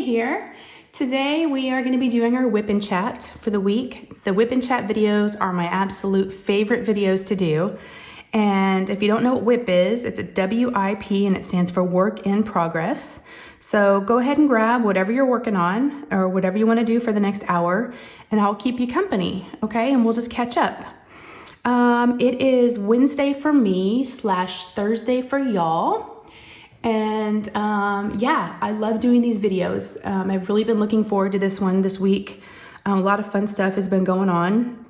Shay here. Today we are going to be doing our whip and chat for the week. The whip and chat videos are my absolute favorite videos to do. And if you don't know what WIP is, it's a WIP and it stands for work in progress. So go ahead and grab whatever you're working on or whatever you want to do for the next hour and I'll keep you company, okay? And we'll just catch up. It is Wednesday for me / Thursday for y'all. And yeah, I love doing these videos. I've really been looking forward to this one this week. A lot of fun stuff has been going on.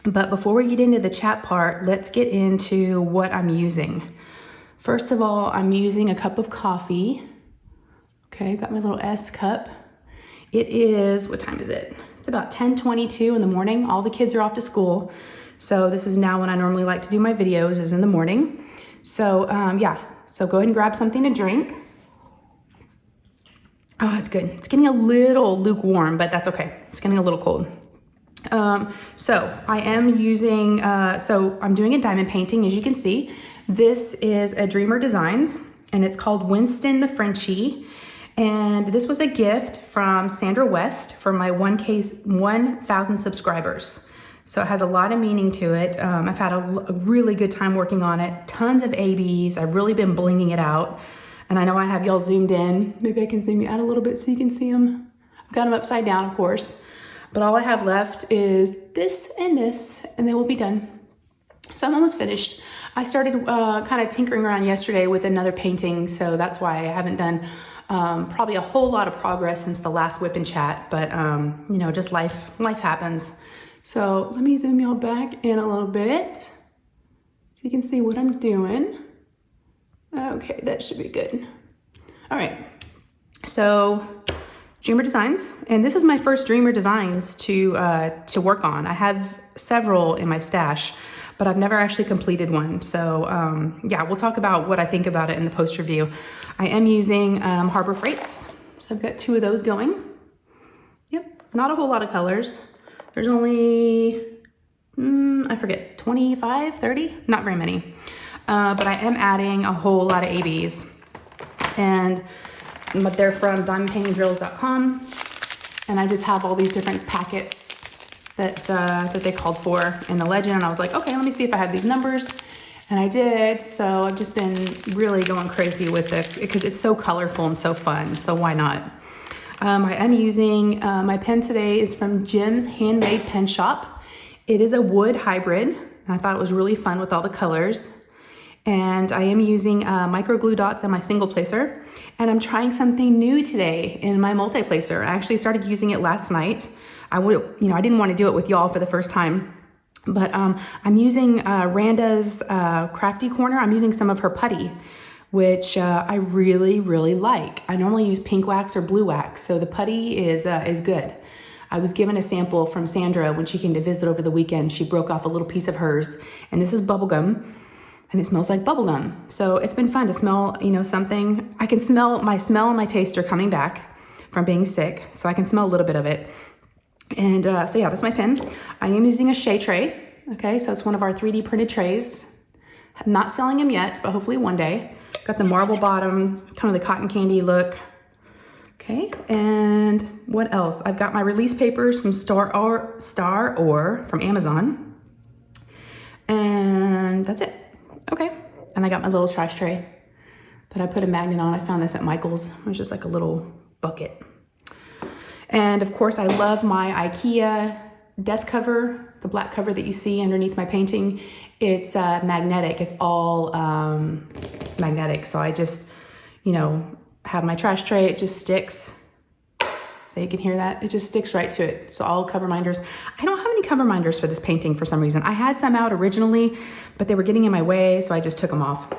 But before we get into the chat part, let's get into what I'm using. First of all, I'm using a cup of coffee. Okay, I've got my little S cup. It is, what time is it? It's about 10:22 in the morning. All the kids are off to school. So this is now when I normally like to do my videos, is in the morning. So yeah, so go ahead and grab something to drink. Oh, it's good. It's getting a little lukewarm, but that's okay. It's getting a little cold. So I am using, so I'm doing a diamond painting, as you can see. This is a Dreamer Designs, and it's called Winston the Frenchie. And this was a gift from Sandra West for my 1,000 subscribers. So it has a lot of meaning to it. I've had a really good time working on it. Tons of ABs. I've really been blinging it out. And I know I have y'all zoomed in. Maybe I can zoom you out a little bit so you can see them. I've got them upside down, of course. But all I have left is this, and they will be done. So I'm almost finished. I started kind of tinkering around yesterday with another painting. So that's why I haven't done probably a whole lot of progress since the last whip and chat. But, you know, just life happens. So let me zoom y'all back in a little bit so you can see what I'm doing. Okay, that should be good. All right, so Dreamer Designs, and this is my first Dreamer Designs to work on. I have several in my stash, but I've never actually completed one. So yeah, we'll talk about what I think about it in the post review. I am using Harbor Freights, so I've got 2 of those going. Yep, not a whole lot of colors. There's only, I forget, 25, 30? Not very many. But I am adding a whole lot of ABs. But they're from diamondpaintingdrills.com. And I just have all these different packets that they called for in the legend. And I was like, okay, let me see if I have these numbers. And I did. So I've just been really going crazy with it because it's so colorful and so fun. So why not? I am using, my pen today is from Jim's Handmade Pen Shop. It is a wood hybrid. I thought it was really fun with all the colors. And I am using micro glue dots in my single placer. And I'm trying something new today in my multi-placer. I actually started using it last night. I didn't want to do it with y'all for the first time. But I'm using Randa's Crafty Corner. I'm using some of her putty, which I really, really like. I normally use pink wax or blue wax, so the putty is good. I was given a sample from Sandra when she came to visit over the weekend. She broke off a little piece of hers, and this is bubblegum, and it smells like bubblegum. So it's been fun to smell, something. I can smell my and my taste are coming back from being sick, so I can smell a little bit of it. And so yeah, that's my pen. I am using a Shay tray, okay? So it's one of our 3D printed trays. I'm not selling them yet, but hopefully one day. Got the marble bottom, kind of the cotton candy look. Okay, and what else? I've got my release papers from Star Or from Amazon. And that's it. Okay, and I got my little trash tray that I put a magnet on. I found this at Michael's. It was just like a little bucket. And of course, I love my IKEA desk cover, the black cover that you see underneath my painting. It's magnetic. It's all magnetic. So I just, have my trash tray. It just sticks. So you can hear that. It just sticks right to it. So all Coverminders. I don't have any Coverminders for this painting for some reason. I had some out originally, but they were getting in my way, so I just took them off.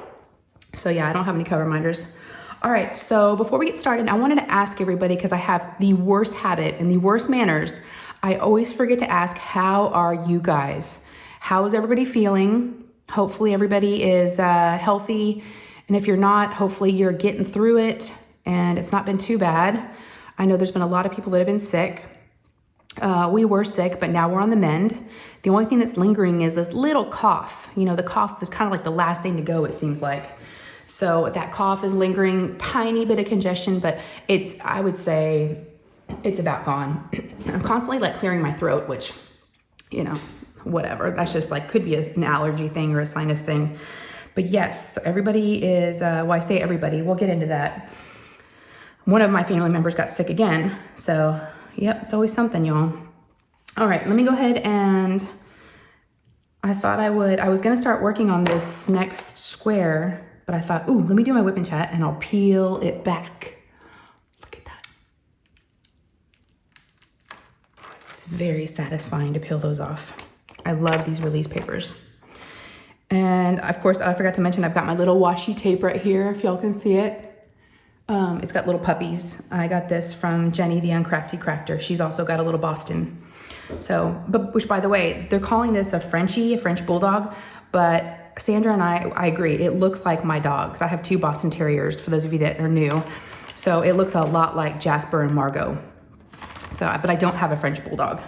So yeah, I don't have any Coverminders. All right, so before we get started, I wanted to ask everybody, because I have the worst habit and the worst manners. I always forget to ask, how are you guys? How is everybody feeling? Hopefully everybody is healthy. And if you're not, hopefully you're getting through it and it's not been too bad. I know there's been a lot of people that have been sick. We were sick, but now we're on the mend. The only thing that's lingering is this little cough. The cough is kind of like the last thing to go, it seems like. So that cough is lingering, tiny bit of congestion, but I would say it's about gone. I'm constantly like clearing my throat, which, whatever. That's just like, could be an allergy thing or a sinus thing. But yes, so everybody is, I say everybody, we'll get into that. One of my family members got sick again. So yep, it's always something, y'all. All right, let me go ahead and I was gonna start working on this next square, but I thought, ooh, let me do my whip and chat and I'll peel it back. Look at that. It's very satisfying to peel those off. I love these release papers. And of course, I forgot to mention, I've got my little washi tape right here, if y'all can see it. It's got little puppies. I got this from Jenny, the Uncrafty Crafter. She's also got a little Boston. So, which by the way, they're calling this a Frenchie, a French bulldog, but Sandra and I agree, it looks like my dogs. I have 2 Boston Terriers, for those of you that are new. So it looks a lot like Jasper and Margot. So, but I don't have a French bulldog.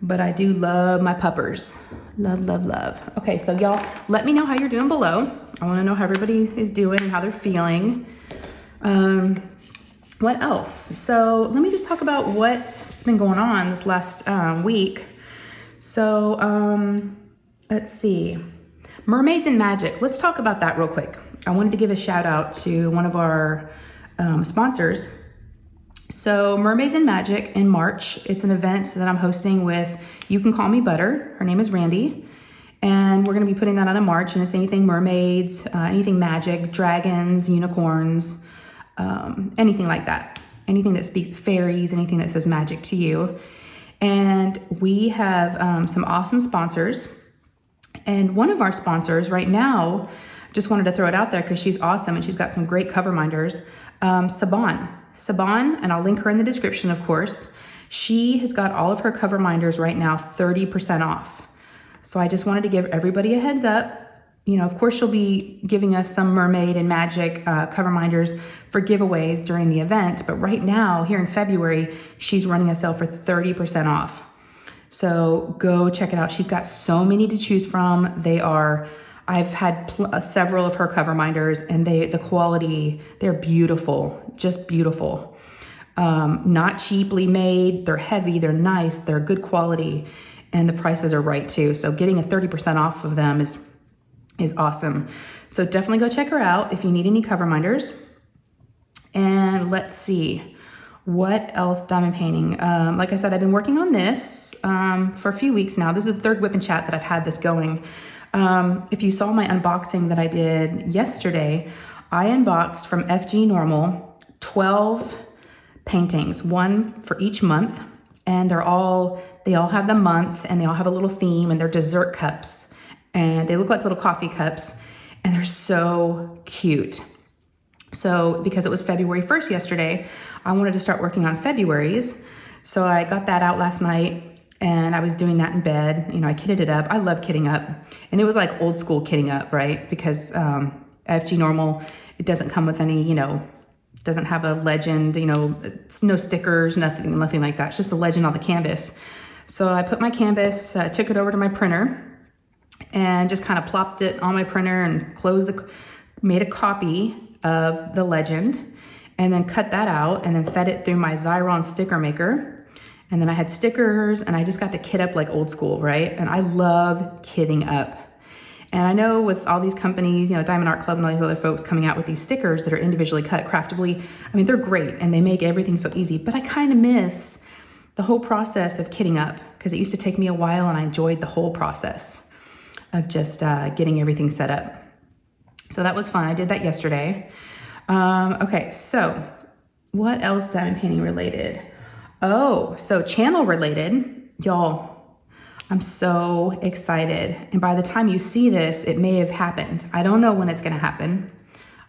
But I do love my puppers. Love, love, love. Okay, so y'all, let me know how you're doing below. I wanna know how everybody is doing and how they're feeling. What else? So let me just talk about what's been going on this last week. So let's see. Mermaids and Magic. Let's talk about that real quick. I wanted to give a shout out to one of our sponsors. So Mermaids and Magic in March, it's an event that I'm hosting with You Can Call Me Butter. Her name is Randy. And we're going to be putting that on in March. And it's anything mermaids, anything magic, dragons, unicorns, anything like that. Anything that speaks fairies, anything that says magic to you. And we have some awesome sponsors. And one of our sponsors right now, just wanted to throw it out there because she's awesome and she's got some great Coverminders. Siobhan, and I'll link her in the description, of course. She has got all of her Coverminders right now 30% off. So I just wanted to give everybody a heads up. Of course, she'll be giving us some mermaid and magic Coverminders for giveaways during the event. But right now, here in February, she's running a sale for 30% off. So go check it out. She's got so many to choose from. I've had several of her Coverminders, and the quality, they're beautiful, just beautiful. Not cheaply made, they're heavy, they're nice, they're good quality, and the prices are right too. So getting a 30% off of them is awesome. So definitely go check her out if you need any Coverminders. And let's see, what else diamond painting? Like I said, I've been working on this for a few weeks now. This is the 3rd whip and chat that I've had this going. If you saw my unboxing that I did yesterday, I unboxed from FG Normal 12 paintings, one for each month, and they all have the month, and they all have a little theme, and they're dessert cups, and they look like little coffee cups, and they're so cute. So because it was February 1st yesterday, I wanted to start working on February's, so I got that out last night. And I was doing that in bed. I kitted it up. I love kitting up. And it was like old school kitting up, right? Because FG Normal, it doesn't come with any, doesn't have a legend, it's no stickers, nothing like that. It's just the legend on the canvas. So I put my canvas, took it over to my printer and just kind of plopped it on my printer and made a copy of the legend and then cut that out and then fed it through my Xyron sticker maker. And then I had stickers and I just got to kit up like old school, right? And I love kitting up. And I know with all these companies, Diamond Art Club and all these other folks coming out with these stickers that are individually cut craftably, they're great and they make everything so easy, but I kind of miss the whole process of kitting up because it used to take me a while and I enjoyed the whole process of just getting everything set up. So that was fun. I did that yesterday. Okay, so what else diamond painting related? Oh, so channel related, y'all, I'm so excited. And by the time you see this, it may have happened. I don't know when it's going to happen.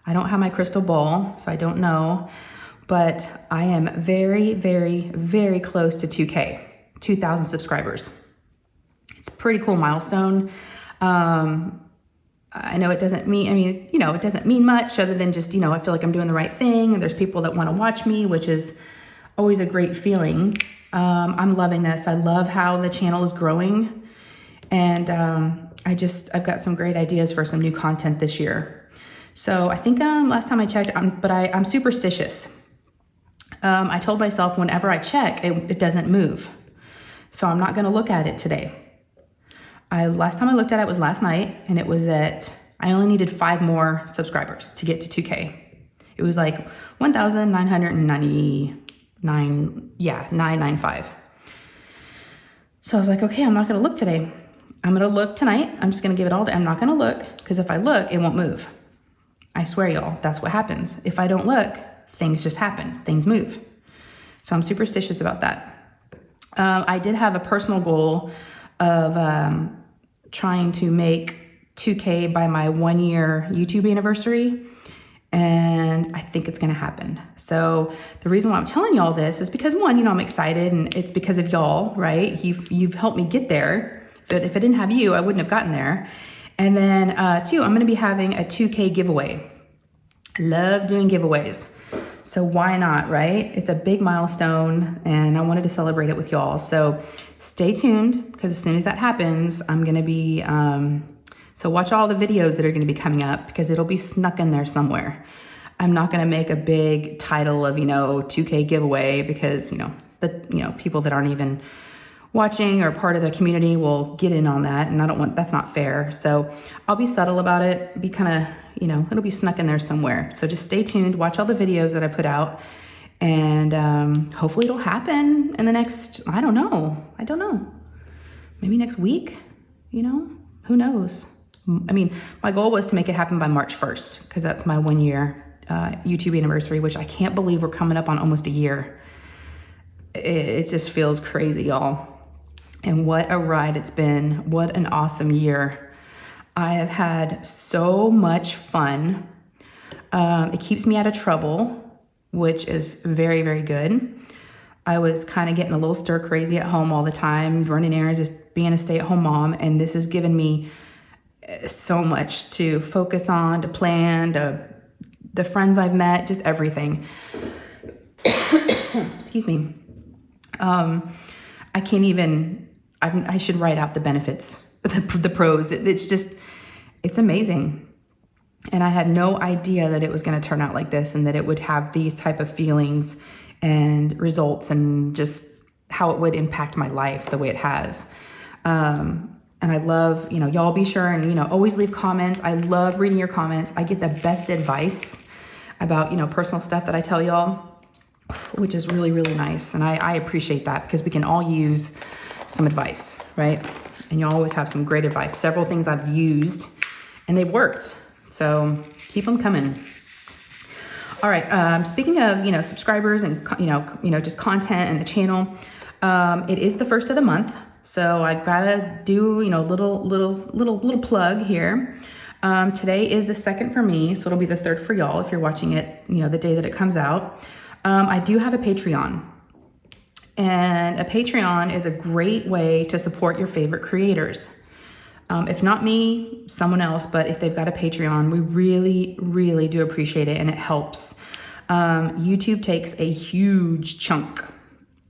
I don't have my crystal ball, so I don't know. But I am very, very, very close to 2,000 subscribers. It's a pretty cool milestone. I know it doesn't mean, it doesn't mean much other than just, I feel like I'm doing the right thing. And there's people that want to watch me, which is always a great feeling. I'm loving this. I love how the channel is growing. And I've got some great ideas for some new content this year. So I think last time I checked, but I'm superstitious. I told myself whenever I check, it doesn't move. So I'm not going to look at it today. Last time I looked at it was last night, and it was I only needed 5 more subscribers to get to 2K. It was like 1,999, 995. So I was like, okay, I'm not going to look today. I'm going to look tonight. I'm just going to give it all to, I'm not going to look, because if I look, it won't move. I swear, y'all, that's what happens. If I don't look, things just happen. Things move. So I'm superstitious about that. I did have a personal goal of trying to make 2K by my 1-year YouTube anniversary. And I think it's going to happen. So the reason why I'm telling y'all this is because, one, I'm excited, and it's because of y'all, right? You've helped me get there. But if I didn't have you, I wouldn't have gotten there. And then 2, I'm going to be having a 2K giveaway. I love doing giveaways. So why not, right? It's a big milestone, and I wanted to celebrate it with y'all. So stay tuned, because as soon as that happens, I'm going to be, so watch all the videos that are going to be coming up, because it'll be snuck in there somewhere. I'm not going to make a big title of, 2K giveaway, because, people that aren't even watching or part of the community will get in on that, and that's not fair. So I'll be subtle about it, be kind of, it'll be snuck in there somewhere. So just stay tuned, watch all the videos that I put out, and hopefully it'll happen in the next, I don't know, maybe next week, who knows? I mean, my goal was to make it happen by March 1st, because that's my 1-year YouTube anniversary, which I can't believe we're coming up on almost a year. It just feels crazy, y'all. And what a ride it's been. What an awesome year. I have had so much fun. It keeps me out of trouble, which is very, very good. I was kind of getting a little stir crazy at home all the time, running errands, just being a stay-at-home mom. And this has given me so much to focus on, to plan, to the friends I've met, just everything. Excuse me. I can't even, I should write out the benefits, the pros. It's amazing. And I had no idea that it was going to turn out like this, and that it would have these type of feelings and results, and just how it would impact my life the way it has. And I love, y'all be sure and, always leave comments. I love reading your comments. I get the best advice about, personal stuff that I tell y'all, which is really, really nice. And I appreciate that, because we can all use some advice, right? And you always have some great advice. Several things I've used and they've worked. So keep them coming. All right. Speaking of, subscribers and, just content and the channel, it is the first of the month. So I gotta do, little plug here. Today is the 2nd for me. So it'll be the 3rd for y'all if you're watching it, the day that it comes out. I do have a Patreon, and a Patreon is a great way to support your favorite creators. If not me, someone else, but if they've got a Patreon, we really, really do appreciate it, and it helps. YouTube takes a huge chunk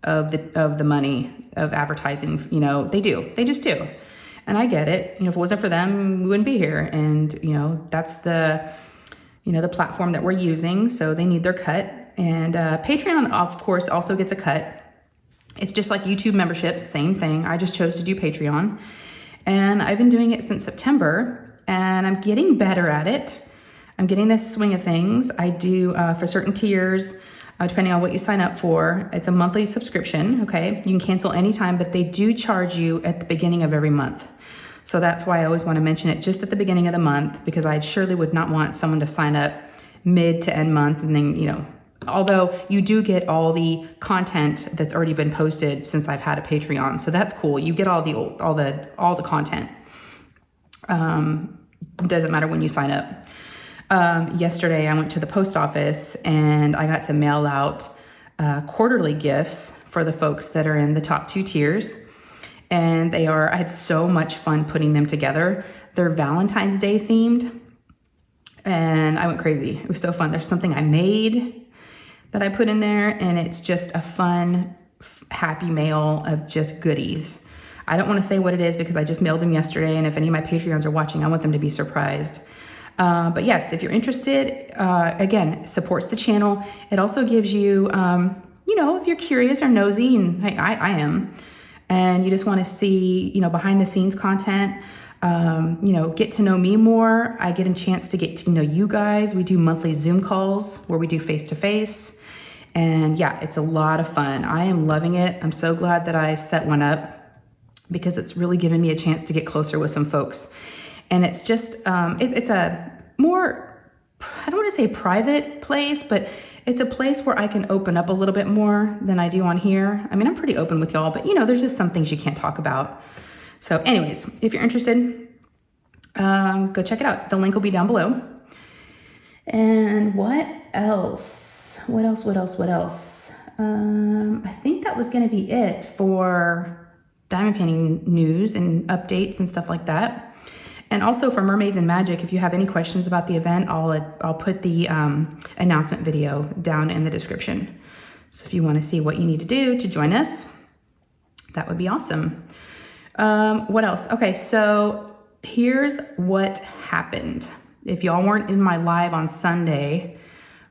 of the money of advertising. They just do. And I get it. If it wasn't for them, we wouldn't be here. And, that's the platform that we're using. So they need their cut. And Patreon, of course, also gets a cut. It's just like YouTube memberships, same thing. I just chose to do Patreon. And I've been doing it since September, and I'm getting better at it. I'm getting the swing of things. I do, for certain tiers, depending on what you sign up for, it's a monthly subscription, okay? You can cancel anytime, but they do charge you at the beginning of every month. So that's why I always want to mention it just at the beginning of the month, because I surely would not want someone to sign up mid to end month and then, although you do get all the content that's already been posted since I've had a Patreon. So that's cool. You get all the content. Doesn't matter when you sign up. Yesterday I went to the post office and I got to mail out quarterly gifts for the folks that are in the top 2 tiers. And I had so much fun putting them together. They're Valentine's Day themed, and I went crazy. It was so fun. There's something I made that I put in there, and it's just a fun, happy mail of just goodies. I don't want to say what it is because I just mailed them yesterday, and if any of my Patreons are watching, I want them to be surprised. But yes, if you're interested, again, supports the channel. It also gives you, if you're curious or nosy, and I am, and you just want to see, behind the scenes content, get to know me more. I get a chance to get to know you guys. We do monthly Zoom calls where we do face-to-face. And yeah, it's a lot of fun. I am loving it. I'm so glad that I set one up because it's really given me a chance to get closer with some folks. And it's just, it's a more, I don't want to say private place, but it's a place where I can open up a little bit more than I do on here. I mean, I'm pretty open with y'all, but there's just some things you can't talk about. So anyways, if you're interested, go check it out. The link will be down below. And what else? What else? I think that was going to be it for diamond painting news and updates and stuff like that. And also for Mermaids and Magic, if you have any questions about the event, I'll put the announcement video down in the description. So if you want to see what you need to do to join us, that would be awesome. What else? Okay, so here's what happened. If y'all weren't in my live on Sunday,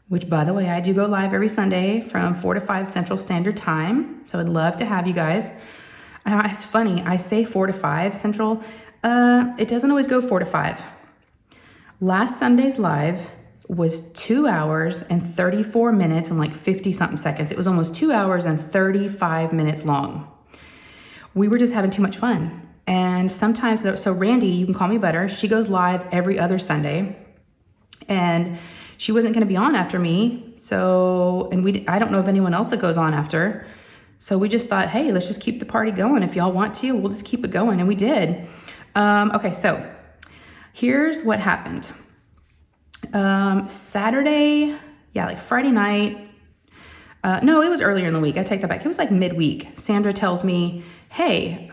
which by the way, I do go live every Sunday from 4 to 5 Central Standard Time. So I'd love to have you guys. It's funny, I say 4 to 5 Central. It doesn't always go 4 to 5. Last Sunday's live was 2 hours and 34 minutes and like 50 something seconds. It was almost 2 hours and 35 minutes long. We were just having too much fun. And sometimes, so Randy, you can call me Butter, she goes live every other Sunday. And she wasn't going to be on after me. So, and I don't know of anyone else that goes on after. So we just thought, hey, let's just keep the party going. If y'all want to, we'll just keep it going. And we did. Okay, so here's what happened. Saturday, like Friday night. No, it was earlier in the week. I take that back. It was like midweek. Sandra tells me, hey,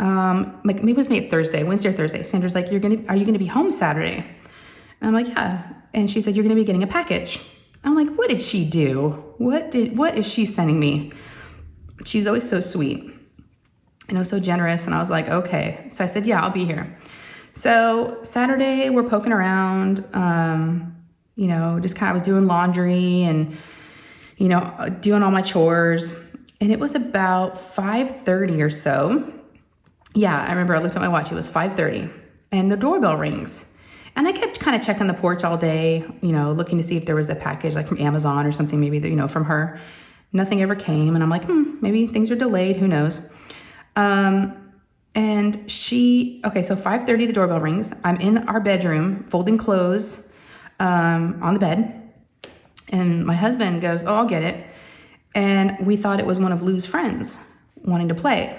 maybe it was Wednesday or Thursday. Sandra's like, are you going to be home Saturday? And I'm like, yeah. And she said, you're going to be getting a package. I'm like, what did she do? What is she sending me? She's always so sweet and so generous. And I was like, okay. So I said, yeah, I'll be here. So Saturday we're poking around, just kind of was doing laundry and, doing all my chores. And it was about 5:30 or so. Yeah, I remember I looked at my watch. It was 5:30 and the doorbell rings. And I kept kind of checking the porch all day, looking to see if there was a package like from Amazon or something, maybe, from her. Nothing ever came. And I'm like, maybe things are delayed. Who knows? And so 5:30, the doorbell rings. I'm in our bedroom folding clothes on the bed. And my husband goes, oh, I'll get it. And we thought it was one of Lou's friends wanting to play.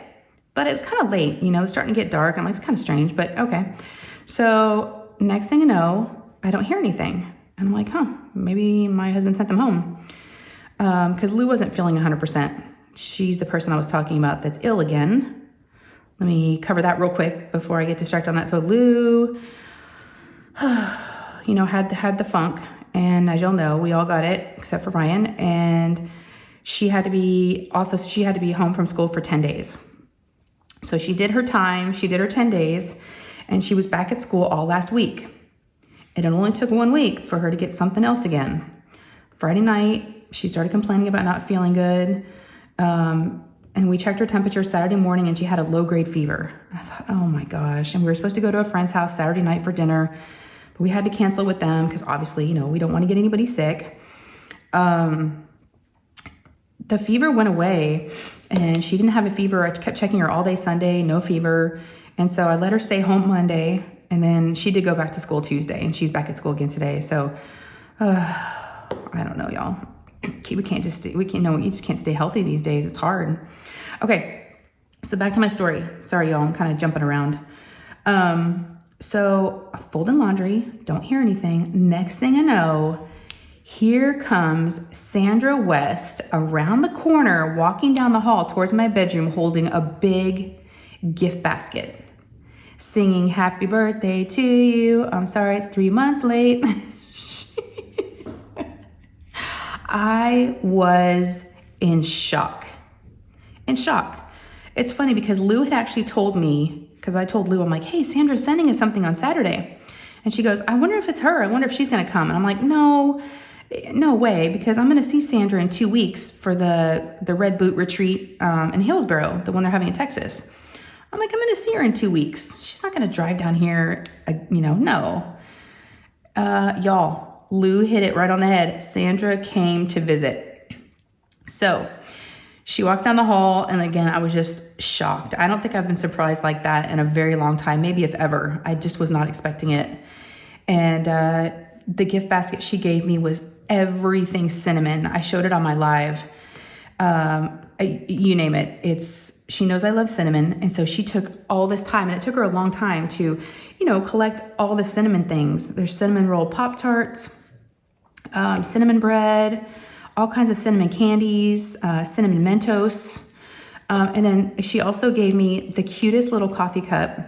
But it was kind of late, starting to get dark. I'm like, it's kind of strange, but okay. So next thing you know, I don't hear anything. And I'm like, maybe my husband sent them home. Because Lou wasn't feeling 100%. She's the person I was talking about that's ill again. Let me cover that real quick before I get distracted on that. So Lou, had the funk. And as y'all know, we all got it except for Ryan. And she had to be home from school for 10 days. So she did her time. She did her 10 days. And she was back at school all last week. It only took 1 week for her to get something else again. Friday night, she started complaining about not feeling good. And we checked her temperature Saturday morning and she had a low-grade fever. I thought, oh my gosh. And we were supposed to go to a friend's house Saturday night for dinner. But we had to cancel with them because obviously, we don't want to get anybody sick. The fever went away and she didn't have a fever. I kept checking her all day Sunday, no fever. And so I let her stay home Monday, and then she did go back to school Tuesday, and she's back at school again today. So, I don't know, y'all. You just can't stay healthy these days. It's hard. Okay, so back to my story. Sorry, y'all. I'm kind of jumping around. So folding laundry, don't hear anything. Next thing I know, here comes Sandra West around the corner, walking down the hall towards my bedroom, holding a big gift basket, singing happy birthday to you. I'm sorry, it's 3 months late. I was in shock. It's funny because Lou had actually told me, because I told Lou, I'm like, hey, Sandra's sending us something on Saturday. And she goes, I wonder if it's her. I wonder if she's going to come. And I'm like, no way, because I'm going to see Sandra in 2 weeks for the Red Boot retreat in Hillsboro, the one they're having in Texas. I'm like, I'm going to see her in 2 weeks. She's not going to drive down here, no. Y'all, Lou hit it right on the head. Sandra came to visit. So she walks down the hall, and again, I was just shocked. I don't think I've been surprised like that in a very long time, maybe if ever. I just was not expecting it. And the gift basket she gave me was everything cinnamon. I showed it on my live. You name it. She knows I love cinnamon. And so she took all this time, and it took her a long time to, collect all the cinnamon things. There's cinnamon roll Pop-Tarts, cinnamon bread, all kinds of cinnamon candies, cinnamon Mentos. And then she also gave me the cutest little coffee cup.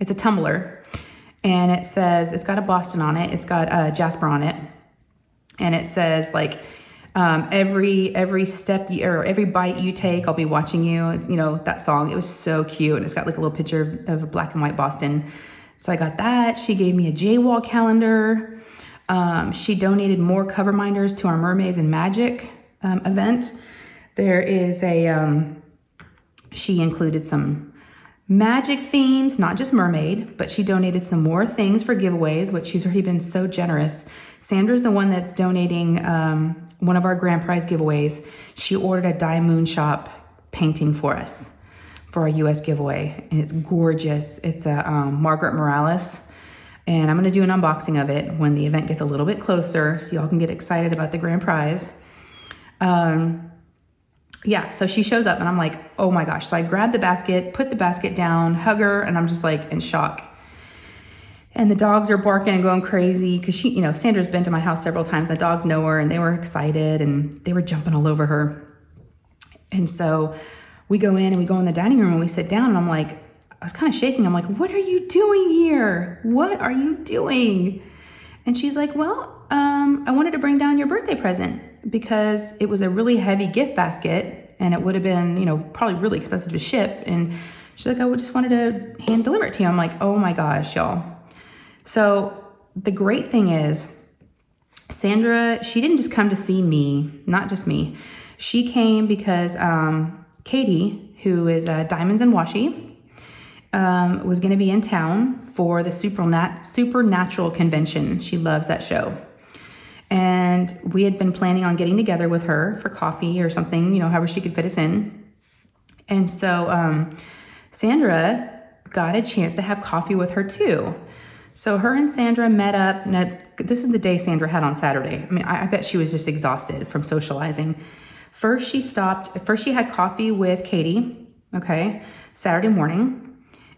It's a tumbler, and it's got a Boston on it. It's got Jasper on it. And it says like, every step or every bite you take, I'll be watching you. It's, that song, it was so cute. And it's got like a little picture of a black and white Boston. So I got that. She gave me a J-Wall calendar. She donated more Coverminders to our Mermaids and Magic event. There is she included some magic themes, not just mermaid, but she donated some more things for giveaways, which she's already been so generous. Sandra's the one that's donating one of our grand prize giveaways. She ordered a Die Moon Shop painting for us for our US giveaway, and it's gorgeous. It's a Margaret Morales, and I'm going to do an unboxing of it when the event gets a little bit closer, so y'all can get excited about the grand prize. So she shows up, and I'm like, oh my gosh. So I grabbed the basket, put the basket down, hug her, and I'm just like in shock. And the dogs are barking and going crazy because Sandra's been to my house several times. The dogs know her, and they were excited, and they were jumping all over her. And so we go in the dining room, and we sit down, and I was kind of shaking. I'm like, what are you doing here? What are you doing? And she's like, well, I wanted to bring down your birthday present because it was a really heavy gift basket, and it would have been, probably really expensive to ship. And she's like, I just wanted to hand deliver it to you. I'm like, oh my gosh, y'all. So the great thing is, Sandra, she didn't just come to see me, not just me. She came because Katie, who is Diamonds and Washi, was going to be in town for the Supernatural convention. She loves that show. And we had been planning on getting together with her for coffee or something, however she could fit us in. And so Sandra got a chance to have coffee with her too. So her and Sandra met up. Now, this is the day Sandra had on Saturday. I mean, I bet she was just exhausted from socializing. First, she had coffee with Katie, Saturday morning.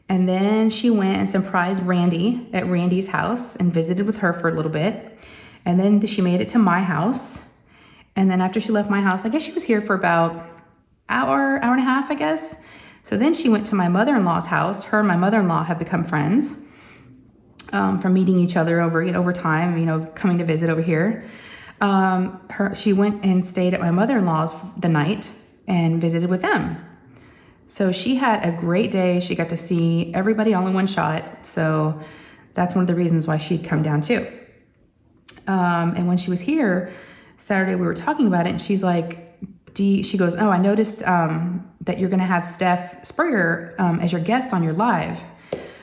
And then she went and surprised Randy at Randy's house and visited with her for a little bit. And then she made it to my house. And then after she left my house, I guess she was here for about hour and a half, I guess. So then she went to my mother-in-law's house. Her and my mother-in-law have become friends from meeting each other over time, coming to visit over here. She went and stayed at my mother-in-law's the night and visited with them. So she had a great day. She got to see everybody all in one shot. So that's one of the reasons why she'd come down too. And when she was here Saturday, we were talking about it, and she's like, she goes, oh, I noticed that you're going to have Steph Spurrier as your guest on your live,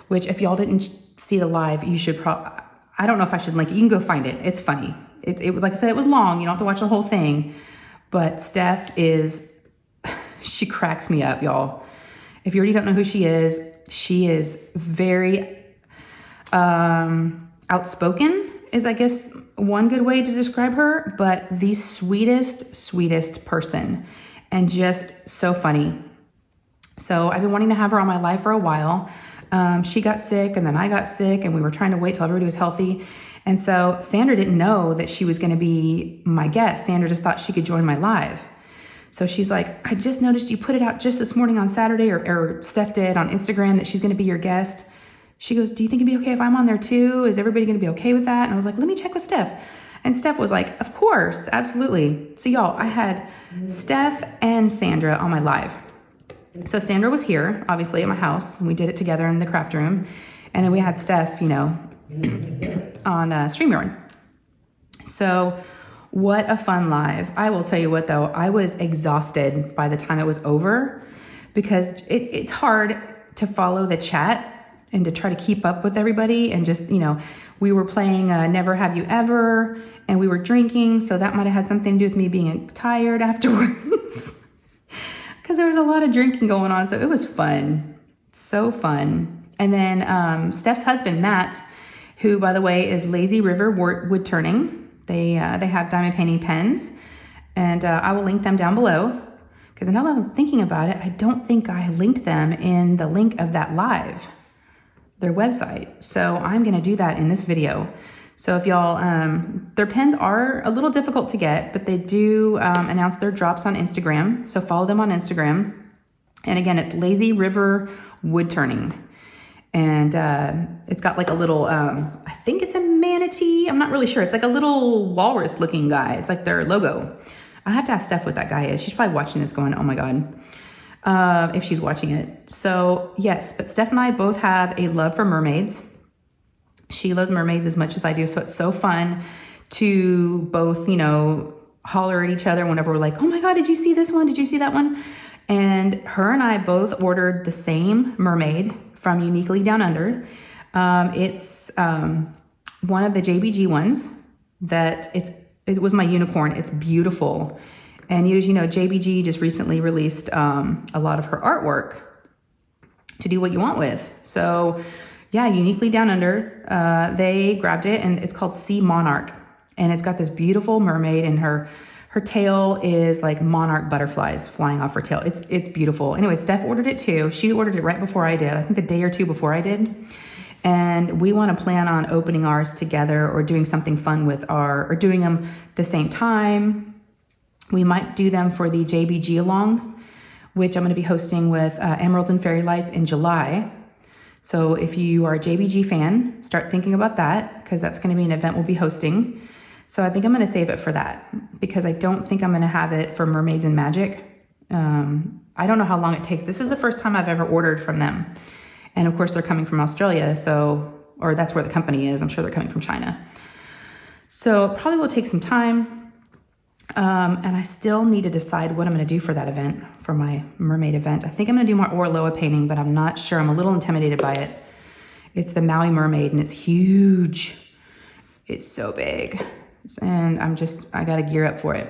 which if y'all didn't see the live, you should I don't know if I should link it. You can go find it. It's funny. It like I said, it was long. You don't have to watch the whole thing. But Steph she cracks me up, y'all. If you already don't know who she is very outspoken is, I guess, one good way to describe her, but the sweetest person, and just so funny. So I've been wanting to have her on my live for a while. She got sick, and then I got sick, and we were trying to wait till everybody was healthy. And so Sandra didn't know that she was going to be my guest. Sandra just thought she could join my live. So she's like, I just noticed you put it out just this morning on Saturday, or Steph did on Instagram, that she's going to be your guest. She goes, do you think it'd be okay if I'm on there too? Is everybody going to be okay with that? And I was like, let me check with Steph. And Steph was like, of course, absolutely. So y'all, I had Steph and Sandra on my live. So Sandra was here, obviously, at my house, and we did it together in the craft room. And then we had Steph, on StreamYard. So what a fun live. I will tell you what though, I was exhausted by the time it was over because it's hard to follow the chat and to try to keep up with everybody. And just, we were playing Never Have You Ever, and we were drinking. So that might've had something to do with me being tired afterwards because there was a lot of drinking going on. So it was fun. So fun. And then Steph's husband, Matt, who, by the way, is Lazy River Wood Turning. They have diamond painting pens, and I will link them down below because now that I'm thinking about it, I don't think I linked them in the link of that live, their website. So I'm going to do that in this video. So if y'all, their pens are a little difficult to get, but they do announce their drops on Instagram. So follow them on Instagram. And again, it's Lazy River Wood Turning. And it's got like a little, I think it's a manatee. I'm not really sure. It's like a little walrus looking guy. It's like their logo. I have to ask Steph what that guy is. She's probably watching this going, oh my God, if she's watching it. So yes, but Steph and I both have a love for mermaids. She loves mermaids as much as I do. So it's so fun to both, holler at each other whenever we're like, oh my God, did you see this one? Did you see that one? And her and I both ordered the same mermaid from Uniquely Down Under. It's one of the JBG ones that it was my unicorn. It's beautiful. And as you know, JBG just recently released a lot of her artwork to do what you want with. So yeah, Uniquely Down Under, they grabbed it, and it's called Sea Monarch. And it's got this beautiful mermaid, and her tail is like monarch butterflies flying off her tail. It's beautiful. Anyway, Steph ordered it too. She ordered it right before I did. I think the day or two before I did. And we want to plan on opening ours together or doing something fun with or doing them the same time. We might do them for the JBG along, which I'm going to be hosting with Emeralds and Fairy Lights in July. So if you are a JBG fan, start thinking about that because that's going to be an event we'll be hosting. So I think I'm going to save it for that because I don't think I'm going to have it for Mermaids and Magic. I don't know how long it takes. This is the first time I've ever ordered from them. And of course they're coming from Australia. Or that's where the company is. I'm sure they're coming from China. So it probably will take some time. And I still need to decide what I'm going to do for that event, for my mermaid event. I think I'm going to do my Orloa painting, but I'm not sure. I'm a little intimidated by it. It's the Maui Mermaid and it's huge. It's so big. And I got to gear up for it.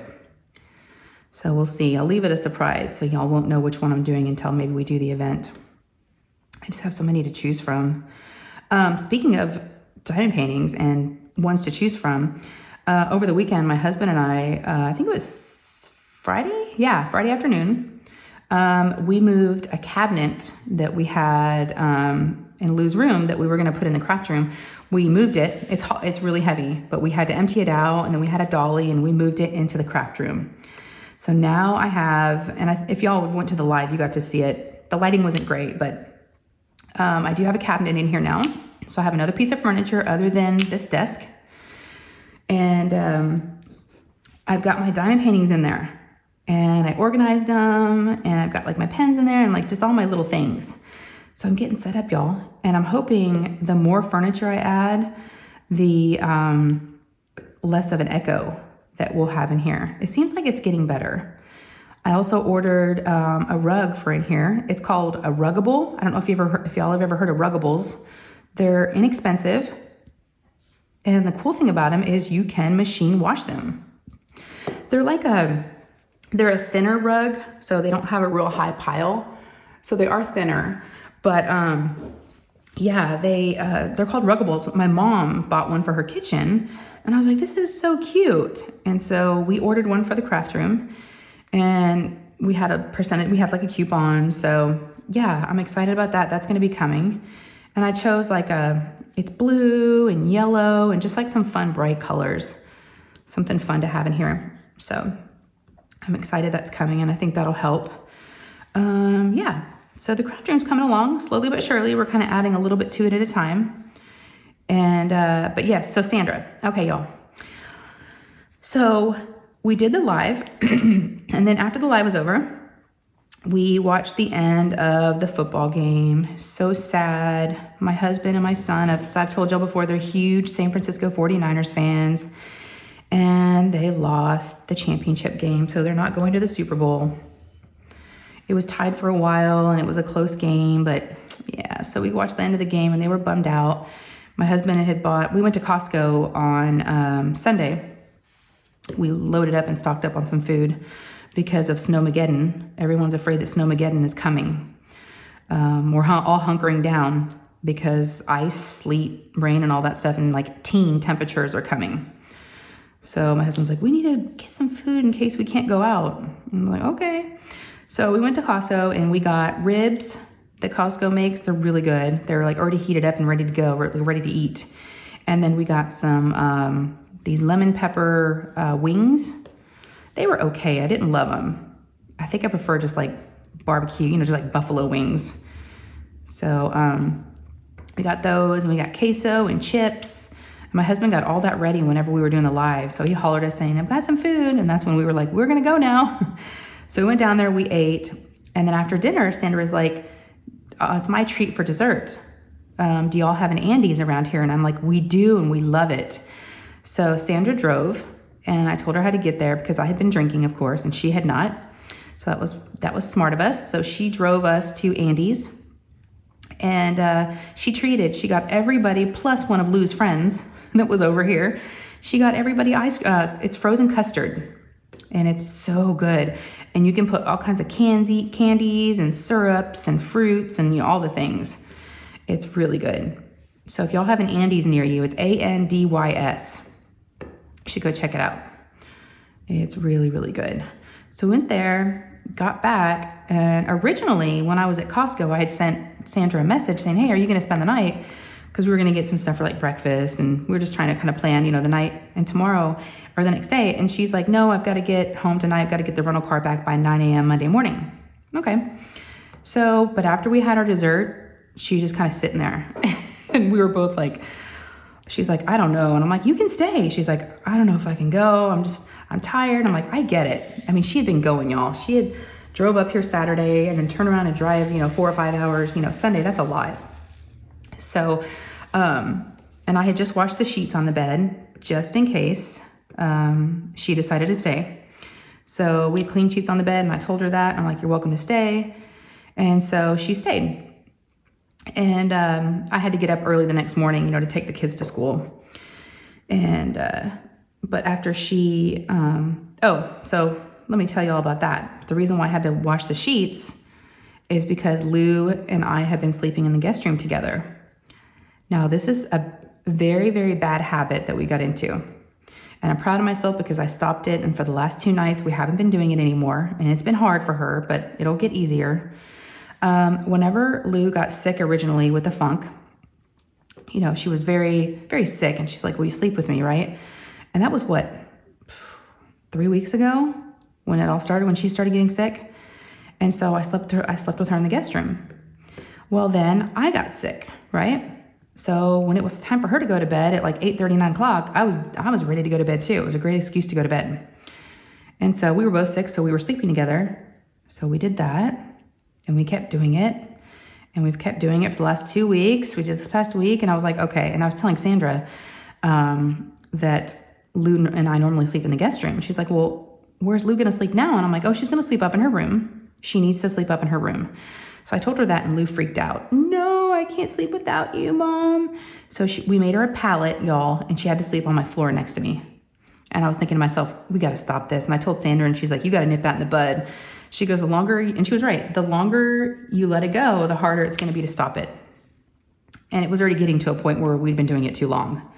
So we'll see. I'll leave it a surprise so y'all won't know which one I'm doing until maybe we do the event. I just have so many to choose from. Speaking of diamond paintings and ones to choose from, over the weekend, my husband and I think it was Friday? Yeah, Friday afternoon. We moved a cabinet that we had in Lou's room that we were going to put in the craft room. We moved it. It's really heavy, but we had to empty it out, and then we had a dolly, and we moved it into the craft room. So now I have, if y'all went to the live, you got to see it. The lighting wasn't great, but I do have a cabinet in here now. So I have another piece of furniture other than this desk. And I've got my diamond paintings in there. And I organized them, and I've got like my pens in there and like just all my little things. So I'm getting set up, y'all. And I'm hoping the more furniture I add, the less of an echo that we'll have in here. It seems like it's getting better. I also ordered a rug for in here. It's called a Ruggable. I don't know if y'all have ever heard of Ruggables. They're inexpensive. And the cool thing about them is you can machine wash them. They're a thinner rug, so they don't have a real high pile. So they are thinner. But they're called Ruggables. My mom bought one for her kitchen, and I was like, this is so cute. And so we ordered one for the craft room, and we had a percentage, we had like a coupon. So yeah, I'm excited about that. That's going to be coming. And I chose it's blue and yellow and just like some fun bright colors, something fun to have in here. So I'm excited that's coming, and I think that'll help. So the craft room's coming along slowly but surely. We're kind of adding a little bit to it at a time. And, but yes, so Sandra. Okay, y'all. So we did the live, and then after the live was over, we watched the end of the football game. So sad. My husband and my son, as I've told y'all before, they're huge San Francisco 49ers fans. And they lost the championship game, so they're not going to the Super Bowl. It was tied for a while, and it was a close game, but yeah, so we watched the end of the game, and they were bummed out. My husband we went to Costco on Sunday. We loaded up and stocked up on some food because of Snowmageddon. Everyone's afraid that Snowmageddon is coming. We're all hunkering down because ice, sleet, rain, and all that stuff, and like teen temperatures are coming. So my husband's like, we need to get some food in case we can't go out. I'm like, okay. So we went to Costco and we got ribs that Costco makes. They're really good. They're like already heated up and ready to go, ready to eat. And then we got some, these lemon pepper wings. They were okay. I didn't love them. I think I prefer just like barbecue, just like buffalo wings. So we got those, and we got queso and chips. My husband got all that ready whenever we were doing the live. So he hollered us saying, I've got some food. And that's when we were like, we're going to go now. So we went down there, we ate. And then after dinner, Sandra was like, it's my treat for dessert. Do y'all have an Andy's around here? And I'm like, we do, and we love it. So Sandra drove, and I told her how to get there because I had been drinking, of course, and she had not. So that was smart of us. So she drove us to Andy's, and she got everybody plus one of Lou's friends that was over here. She got everybody it's frozen custard, and it's so good. And you can put all kinds of candies and syrups and fruits and all the things. It's really good. So if y'all have an Andy's near you, it's Andys. You should go check it out. It's really, really good. So went there, got back, and originally when I was at Costco, I had sent Sandra a message saying, hey, are you going to spend the night? Because we were going to get some stuff for like breakfast, and we were just trying to kind of plan, the night and tomorrow or the next day. And she's like, no, I've got to get home tonight. I've got to get the rental car back by 9 a.m. Monday morning. Okay. So, but after we had our dessert, she just kind of sitting there and we were both like, she's like, I don't know. And I'm like, you can stay. She's like, I don't know if I can go. I'm tired. I'm like, I get it. I mean, she had been going, y'all. She had drove up here Saturday and then turn around and drive, 4 or 5 hours, Sunday. That's a lot. So, and I had just washed the sheets on the bed just in case she decided to stay. So we had clean sheets on the bed, and I told her that. I'm like, you're welcome to stay. And so she stayed. And I had to get up early the next morning, to take the kids to school. And but after she, so let me tell you all about that. The reason why I had to wash the sheets is because Lou and I have been sleeping in the guest room together. Now, this is a very, very bad habit that we got into. And I'm proud of myself because I stopped it. And for the last 2 nights, we haven't been doing it anymore. And it's been hard for her, but it'll get easier. Whenever Lou got sick originally with the funk, she was very, very sick. And she's like, will you sleep with me, right? And that was 3 weeks ago when it all started, when she started getting sick. And so I slept with her in the guest room. Well, then I got sick, right? So when it was time for her to go to bed at like 8:30, 9 o'clock, I was ready to go to bed too. It was a great excuse to go to bed. And so we were both sick, so we were sleeping together. So we did that, and we kept doing it. And we've kept doing it for the last 2 weeks. We did this past week, and I was like, okay. And I was telling Sandra that Lou and I normally sleep in the guest room. And she's like, well, where's Lou going to sleep now? And I'm like, oh, she's going to sleep up in her room. She needs to sleep up in her room. So I told her that, and Lou freaked out. No, I can't sleep without you, Mom. So we made her a pallet, y'all, and she had to sleep on my floor next to me. And I was thinking to myself, we got to stop this. And I told Sandra, and she's like, you got to nip that in the bud. She goes, and she was right, the longer you let it go, the harder it's going to be to stop it. And it was already getting to a point where we'd been doing it too long.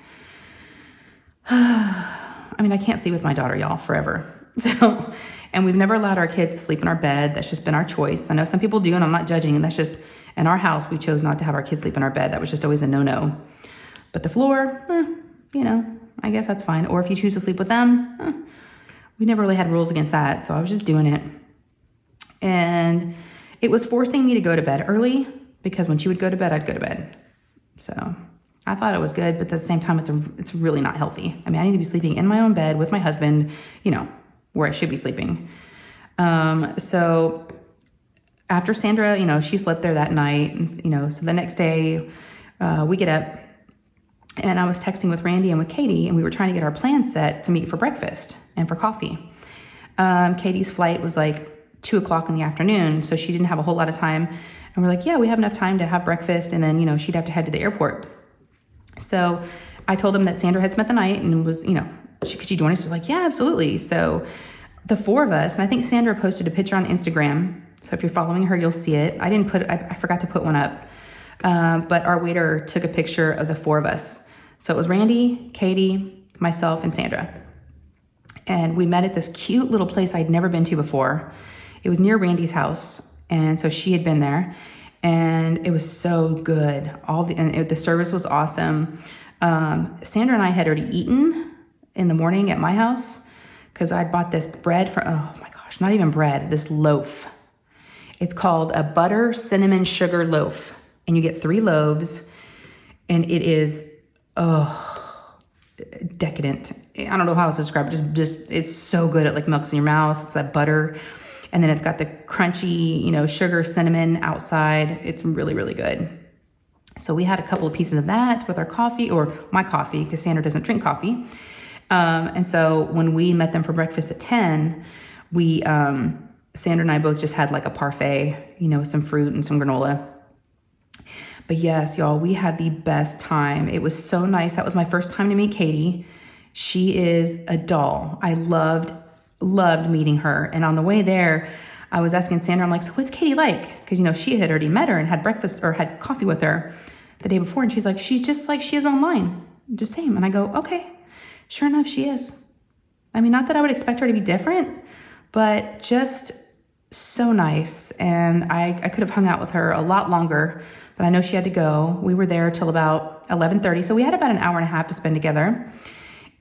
I mean, I can't sleep with my daughter, y'all, forever. So, and we've never allowed our kids to sleep in our bed. That's just been our choice. I know some people do, and I'm not judging. And that's just, in our house, we chose not to have our kids sleep in our bed. That was just always a no-no. But the floor, I guess that's fine. Or if you choose to sleep with them, we never really had rules against that. So I was just doing it. And it was forcing me to go to bed early because when she would go to bed, I'd go to bed. So I thought it was good, but at the same time, it's really not healthy. I mean, I need to be sleeping in my own bed with my husband, where I should be sleeping. So after Sandra, she slept there that night. And, so the next day we get up and I was texting with Randy and with Katie, and we were trying to get our plans set to meet for breakfast and for coffee. Katie's flight was like 2:00 in the afternoon, so she didn't have a whole lot of time. And we're like, yeah, we have enough time to have breakfast, and then, she'd have to head to the airport. So I told them that Sandra had spent the night and was, could she join us? They're like, yeah, absolutely. So the four of us, and I think Sandra posted a picture on Instagram. So if you're following her, you'll see it. I forgot to put one up. But our waiter took a picture of the four of us. So it was Randy, Katie, myself, and Sandra. And we met at this cute little place I'd never been to before. It was near Randy's house. And so she had been there, and it was so good. The service was awesome. Sandra and I had already eaten in the morning at my house because I'd bought this bread oh my gosh, not even bread, this loaf. It's called a butter cinnamon sugar loaf, and you get 3 loaves, and it is decadent. I don't know how else to describe it. Just it's so good. It like melts in your mouth. It's that butter, and then it's got the crunchy, sugar, cinnamon outside. It's really, really good. So we had a couple of pieces of that with our coffee, or my coffee, because Sandra doesn't drink coffee. And so when we met them for breakfast at 10, Sandra and I both just had like a parfait, with some fruit and some granola. But yes, y'all, we had the best time. It was so nice. That was my first time to meet Katie. She is a doll. I loved meeting her. And on the way there, I was asking Sandra, I'm like, so what's Katie like? Because, she had already met her and had breakfast or had coffee with her the day before. And she's like, she's just like she is online. Just same. And I go, okay, sure enough, she is. I mean, not that I would expect her to be different, but just so nice. And I could have hung out with her a lot longer, but I know she had to go. We were there till about 11:30. So we had about an hour and a half to spend together.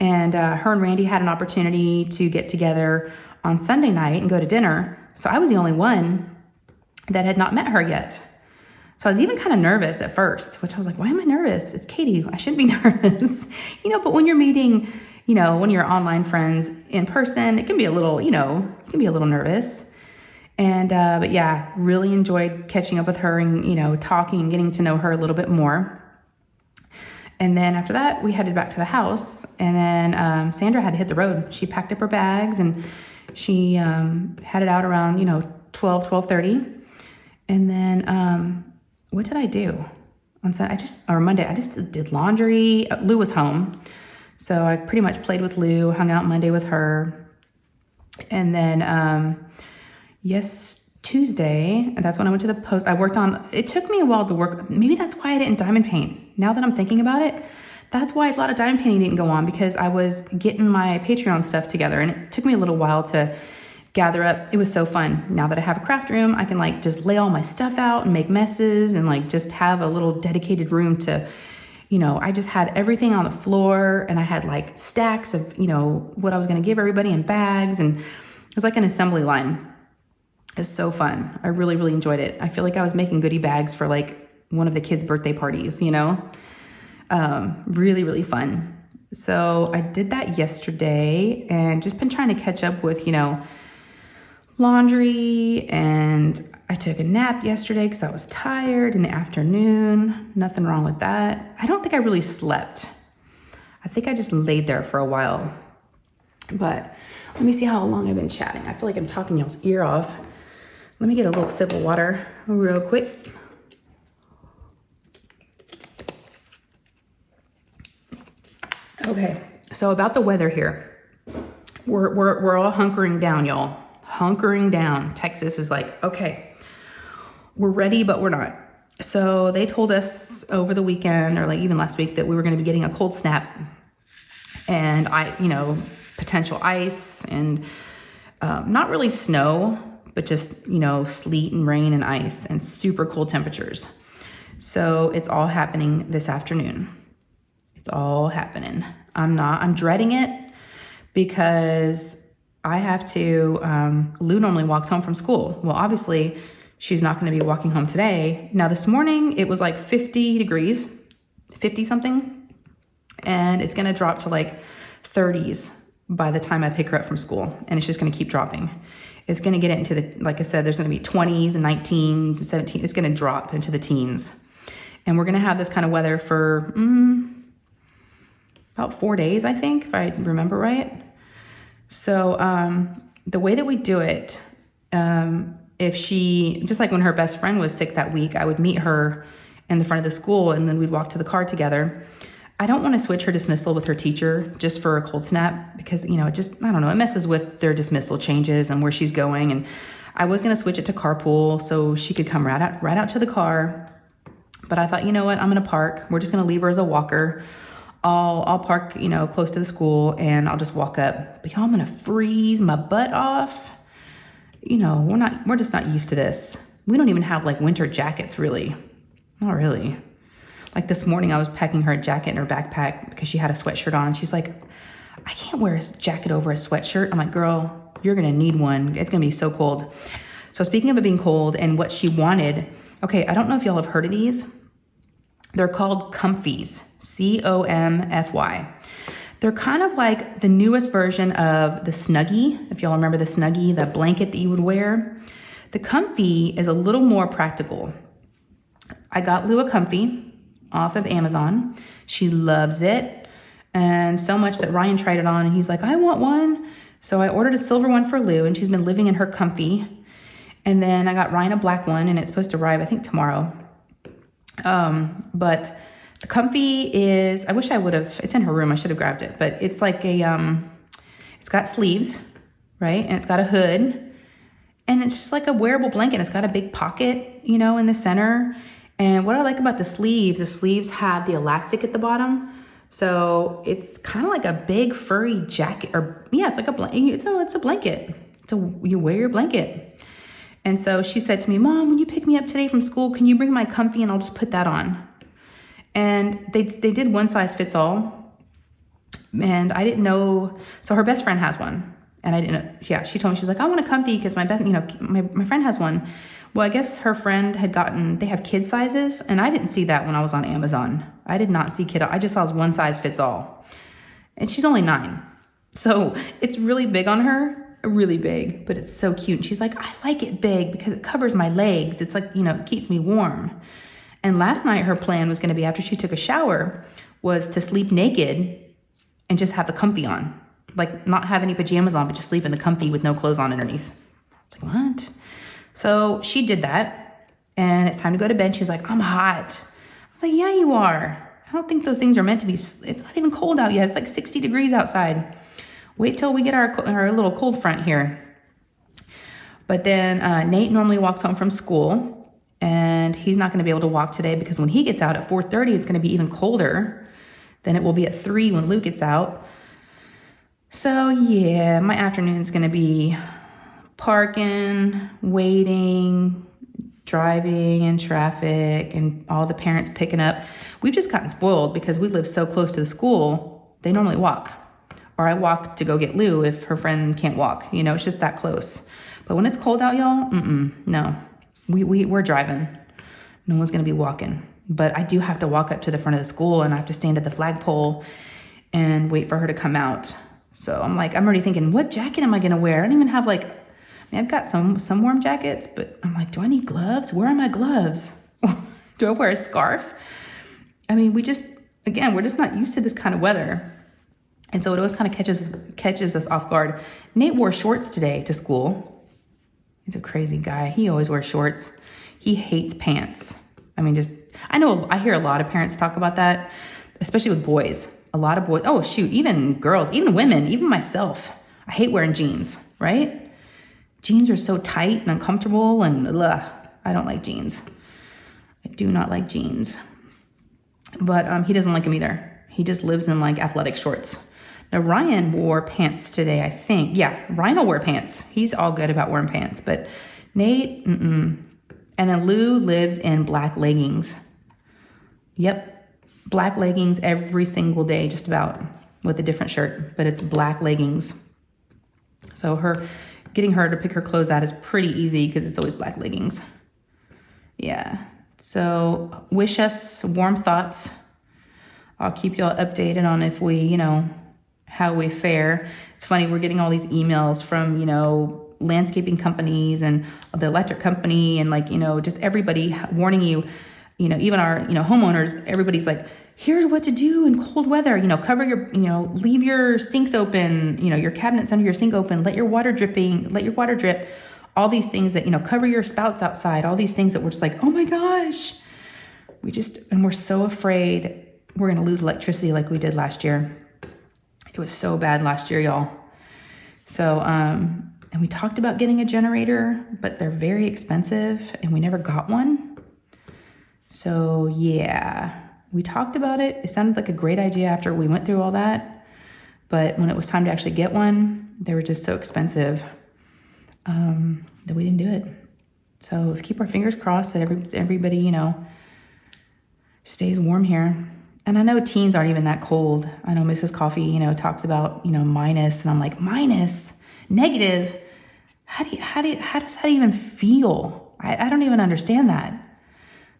And her and Randy had an opportunity to get together on Sunday night and go to dinner. So I was the only one that had not met her yet. So I was even kind of nervous at first, which I was like, why am I nervous? It's Katie. I shouldn't be nervous. But when you're meeting, one of your online friends in person, it can be a little, you can be a little nervous. And, but yeah, really enjoyed catching up with her and, talking and getting to know her a little bit more. And then after that, we headed back to the house, and then Sandra had to hit the road. She packed up her bags and she headed out around, 12:30. And then what did I do on Sunday? Monday, I just did laundry. Lou was home. So I pretty much played with Lou, hung out Monday with her. And then Tuesday, and that's when I went to the post. It took me a while to work. Maybe that's why I didn't diamond paint. Now that I'm thinking about it, that's why a lot of diamond painting didn't go on, because I was getting my Patreon stuff together, and it took me a little while to gather up. It was so fun. Now that I have a craft room, I can just lay all my stuff out and make messes and just have a little dedicated room to, I just had everything on the floor, and I had stacks of, what I was going to give everybody in bags, and it was like an assembly line. It's so fun. I really, really enjoyed it. I feel like I was making goodie bags for one of the kids' birthday parties, really, really fun. So I did that yesterday and just been trying to catch up with, laundry, and I took a nap yesterday because I was tired in the afternoon. Nothing wrong with that. I don't think I really slept. I think I just laid there for a while. But let me see how long I've been chatting. I feel like I'm talking y'all's ear off. Let me get a little sip of water real quick. Okay, so about the weather here. We're all hunkering down, y'all. Hunkering down. Texas is like, okay, we're ready, but we're not. So they told us over the weekend, or even last week, that we were going to be getting a cold snap, and potential ice, and not really snow, but just, sleet and rain and ice and super cold temperatures. So it's all happening this afternoon. It's all happening. I'm dreading it because I have to, Lou normally walks home from school. Well, obviously she's not going to be walking home today. Now this morning it was 50 degrees, 50 something, and it's going to drop to 30s by the time I pick her up from school, and it's just going to keep dropping. It's going to get into the, like I said, there's going to be 20s and 19s and 17s. It's going to drop into the teens. And we're going to have this kind of weather for about 4 days, I think, if I remember right. So the way that we do it, if she, just like when her best friend was sick that week, I would meet her in the front of the school and then we'd walk to the car together. I don't want to switch her dismissal with her teacher just for a cold snap because, you know, it just, I don't know, it messes with their dismissal changes and where she's going. And I was going to switch it to carpool so she could come right out to the car. But I thought, you know what, I'm going to park. We're just going to leave her as a walker. I'll park, you know, close to the school and I'll just walk up. But y'all, I'm going to freeze my butt off. You know, we're just not used to this. We don't even have like winter jackets, really. Not really. Like this morning, I was packing her a jacket in her backpack because she had a sweatshirt on. She's like, I can't wear a jacket over a sweatshirt. I'm like, girl, you're going to need one. It's going to be so cold. So speaking of it being cold and what she wanted, okay, I don't know if y'all have heard of these. They're called comfies, C-O-M-F-Y. They're kind of like the newest version of the Snuggie. If y'all remember the Snuggie, the blanket that you would wear. The comfy is a little more practical. I got Lou a comfy off of Amazon. She loves it. And so much that Ryan tried it on and he's like, I want one. So I ordered a silver one for Lou and she's been living in her comfy. And then I got Ryan a black one and it's supposed to arrive, I think, tomorrow. But the comfy is, I wish I would have, it's in her room. I should have grabbed it, but it's like it's got sleeves, right? And it's got a hood and it's just like a wearable blanket. It's got a big pocket, you know, in the center. And what I like about the sleeves have the elastic at the bottom. So it's kind of like a big furry jacket or yeah, it's like a blanket. It's a blanket. You wear your blanket. And so she said to me, Mom, when you pick me up today from school, can you bring my comfy and I'll just put that on? And they did one size fits all. And I didn't know. So her best friend has one. And I didn't know. Yeah, she told me, she's like, I want a comfy because my friend has one. Well, I guess her friend they have kid sizes. And I didn't see that when I was on Amazon. I did not see kid. I just saw one size fits all. And she's only 9. So it's really big on her. Really big, but it's so cute. And she's like, I like it big because it covers my legs. It's like, you know, it keeps me warm. And last night her plan was going to be after she took a shower was to sleep naked and just have the comfy on. Like not have any pajamas on, but just sleep in the comfy with no clothes on underneath. I was like, what? So she did that and it's time to go to bed. She's like, I'm hot. I was like, yeah, you are. I don't think those things are meant to be. It's not even cold out yet. It's like 60 degrees outside. Wait till we get our little cold front here. But then Nate normally walks home from school and he's not going to be able to walk today because when he gets out at 4:30, it's going to be even colder than it will be at 3 when Luke gets out. So yeah, my afternoon's going to be parking, waiting, driving in traffic and all the parents picking up. We've just gotten spoiled because we live so close to the school. They normally walk. Or I walk to go get Lou if her friend can't walk. You know, it's just that close. But when it's cold out, y'all, no. We're driving. No one's going to be walking. But I do have to walk up to the front of the school and I have to stand at the flagpole and wait for her to come out. So I'm already thinking, what jacket am I going to wear? I don't even have I've got some warm jackets, but I'm like, do I need gloves? Where are my gloves? Do I wear a scarf? I mean, we're just not used to this kind of weather. And so it always kind of catches us off guard. Nate wore shorts today to school. He's a crazy guy. He always wears shorts. He hates pants. I mean, I hear a lot of parents talk about that, especially with boys. A lot of boys, oh shoot, even girls, even women, even myself. I hate wearing jeans, right? Jeans are so tight and uncomfortable and I don't like jeans. I do not like jeans. But he doesn't like them either. He just lives in athletic shorts. Now, Ryan wore pants today, I think. Yeah, Ryan will wear pants. He's all good about wearing pants. But Nate, And then Lou lives in black leggings. Yep, black leggings every single day, just about, with a different shirt. But it's black leggings. So getting her to pick her clothes out is pretty easy because it's always black leggings. Yeah, so wish us warm thoughts. I'll keep y'all updated on if we, how we fare. It's funny, we're getting all these emails from, you know, landscaping companies and the electric company and like, you know, just everybody warning you, you know, even our, you know, homeowners, everybody's like, here's what to do in cold weather, you know, cover your, you know, leave your sinks open, you know, your cabinets under your sink open, let your water drip, all these things that, you know, cover your spouts outside, all these things that we're just like, oh my gosh, and we're so afraid we're going to lose electricity like we did last year. It was so bad last year, y'all. So, and we talked about getting a generator, but they're very expensive and we never got one. So yeah, we talked about it. It sounded like a great idea after we went through all that. But when it was time to actually get one, they were just so expensive that we didn't do it. So let's keep our fingers crossed that everybody, you know, stays warm here. And I know teens aren't even that cold. I know Mrs. Coffee, you know, talks about, you know, minus, and I'm like, minus, negative. How does that even feel? I don't even understand that.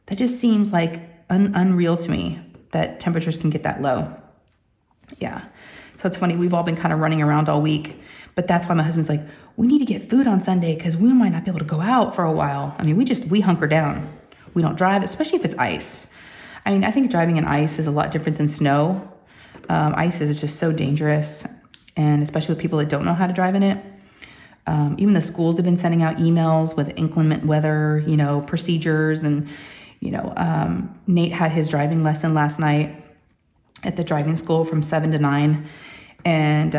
That just seems like unreal to me that temperatures can get that low. Yeah. So it's funny. We've all been kind of running around all week, but that's why my husband's like, we need to get food on Sunday because we might not be able to go out for a while. I mean, we hunker down. We don't drive, especially if it's ice. I mean, I think driving in ice is a lot different than snow. Ice is just so dangerous, and especially with people that don't know how to drive in it. Even the schools have been sending out emails with inclement weather, you know, procedures. And, you know, Nate had his driving lesson last night at the driving school from 7 to 9. And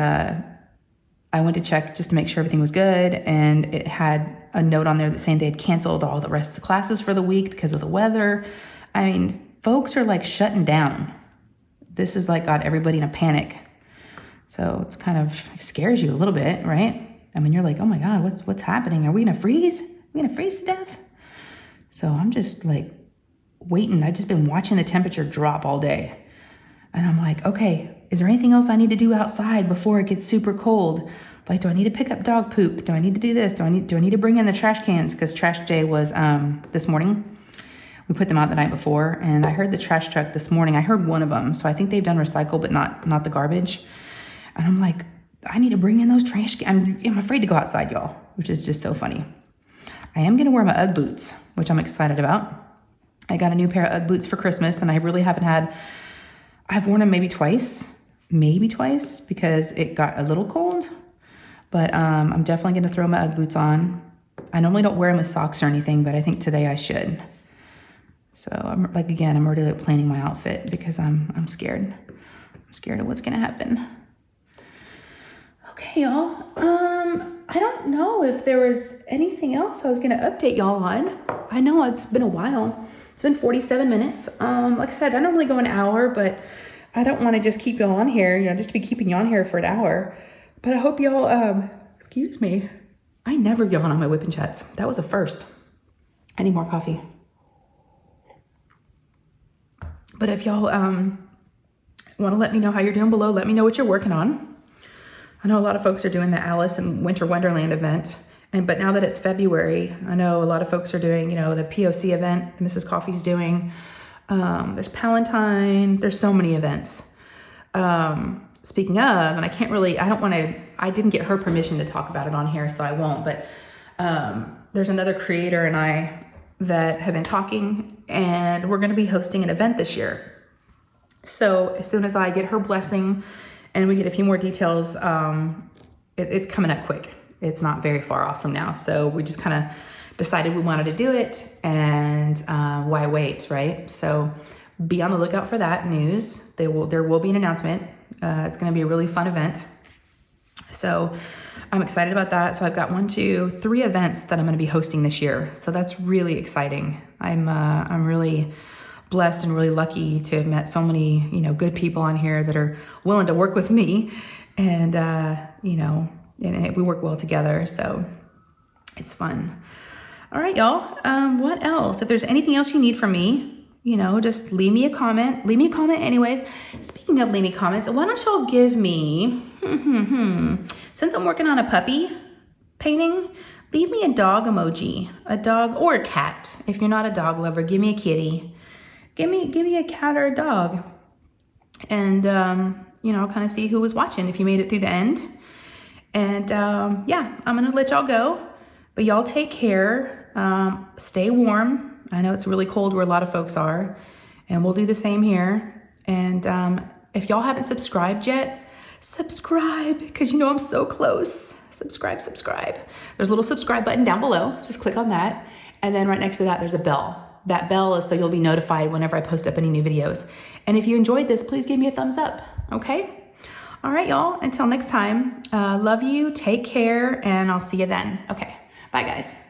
I went to check just to make sure everything was good. And it had a note on there that saying they had canceled all the rest of the classes for the week because of the weather. I mean, folks are like shutting down. This is like got everybody in a panic. So it's kind of it scares you a little bit, right? I mean, you're like, oh my God, what's happening? Are we gonna freeze? Are we gonna freeze to death? So I'm just like waiting. I've just been watching the temperature drop all day. And I'm like, okay, is there anything else I need to do outside before it gets super cold? Like, do I need to pick up dog poop? Do I need to do this? Do I need to bring in the trash cans? Because trash day was this morning. We put them out the night before, and I heard the trash truck this morning. I heard one of them. So I think they've done recycle, but not the garbage. And I'm like, I need to bring in those trash cans. I'm afraid to go outside, y'all, which is just so funny. I am going to wear my Ugg boots, which I'm excited about. I got a new pair of Ugg boots for Christmas, and I really haven't I've worn them maybe twice because it got a little cold. But I'm definitely going to throw my Ugg boots on. I normally don't wear them with socks or anything, but I think today I should. So I'm already planning my outfit because I'm scared. I'm scared of what's going to happen. Okay, y'all. I don't know if there was anything else I was going to update y'all on. I know it's been a while. It's been 47 minutes. Like I said, I normally go an hour, but I don't want to just keep y'all on here, you know, just to be keeping you on here for an hour. But I hope y'all, excuse me. I never yawn on my whipping chats. That was a first. I need more coffee. But if y'all want to let me know how you're doing below, let me know what you're working on. I know a lot of folks are doing the Alice in Winter Wonderland event. But now that it's February, I know a lot of folks are doing, you know, the POC event Mrs. Coffee's doing. There's Palentine. There's so many events. Speaking of, and I didn't get her permission to talk about it on here, so I won't. But there's another creator and I that have been talking, and we're going to be hosting an event this year. So as soon as I get her blessing and we get a few more details, it's coming up quick. It's not very far off from now. So we just kind of decided we wanted to do it, and why wait, right? So be on the lookout for that news. There will be an announcement. It's going to be a really fun event. So I'm excited about that. So I've got 3 events that I'm going to be hosting this year. So that's really exciting. I'm really blessed and really lucky to have met so many, you know, good people on here that are willing to work with me, and you know, and we work well together. So it's fun. All right, y'all. What else? If there's anything else you need from me, you know, just leave me a comment. Leave me a comment anyways. Speaking of leave me comments, why don't y'all give me, since I'm working on a puppy painting, leave me a dog emoji, a dog or a cat. If you're not a dog lover, give me a kitty. Give me a cat or a dog. And you know, kind of see who was watching, if you made it through the end. And yeah, I'm gonna let y'all go, but y'all take care, stay warm. I know it's really cold where a lot of folks are, and we'll do the same here. And if y'all haven't subscribed yet, subscribe, because you know I'm so close. Subscribe. There's a little subscribe button down below. Just click on that. And then right next to that, there's a bell. That bell is so you'll be notified whenever I post up any new videos. And if you enjoyed this, please give me a thumbs up, okay? All right, y'all, until next time, love you, take care, and I'll see you then. Okay, bye guys.